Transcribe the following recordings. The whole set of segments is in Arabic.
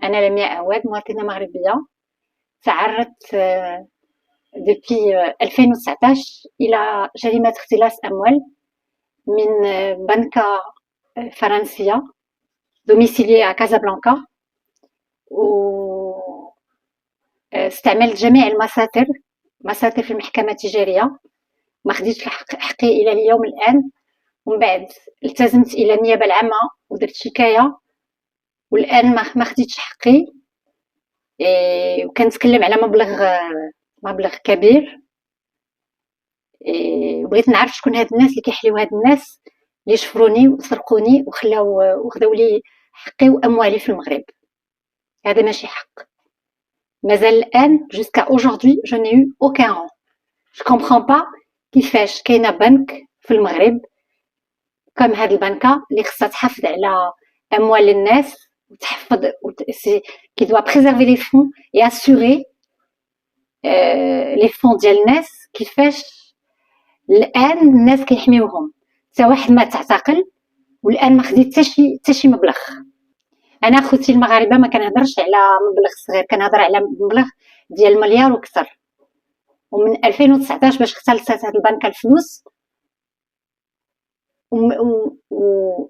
أنا لمياء عواد مواطنة مغربية، تعرضت depuis 2019 إلى جريمة اختلاس أموال من بنكة فرنسية دوميسيليي à كازابلانكا، واستعملت جميع مساطر في المحكمة التجارية. ما خديتش حقي إلى اليوم الآن، ومن بعد التزمت إلى النيابة العامة ودرت شكاية، والآن ما خديتش حقي. وكنتكلم على مبلغ كبير. وبغيت نعرف شكون هاد الناس اللي كيحليو هاد الناس اللي شفروني وسرقوني وخداو لي حقي واموالي في المغرب. هذا ماشي حق. مازال الان jusqu'à aujourd'hui je n'ai eu aucun rang. je comprends pas كيفاش كاينه بنك في المغرب كم هاد البنكه اللي خصها تحافظ على اموال الناس وتحفظ qui doit préserver les fonds et assurer les fonds ديال الناس. كيفاش الان الناس كيحميوهم؟ حتى واحد ما تعتقل والان ما خديت حتى شي مبلغ. انا خوتي المغاربه ما كنهضرش على مبلغ صغير، كنهضر على مبلغ ديال مليار وكثر. ومن 2019 باش اختلست هاد البنكه الفلوس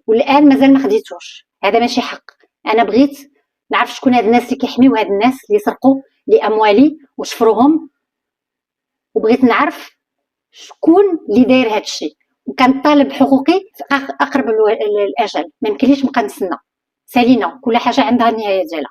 والان مازال ما خديتوش. هذا ماشي حق. انا بغيت نعرف شكون هاد الناس اللي كيحميو هاد الناس اللي سرقوا لي اموالي وشفروهم، وبغيت نعرف شكون اللي داير هاد الشيء، وكنطالب حقوقي في اقرب الاجل. ما يمكنليش نبقى نتسنى. سالينا كل حاجه عندها النهايه ديالها.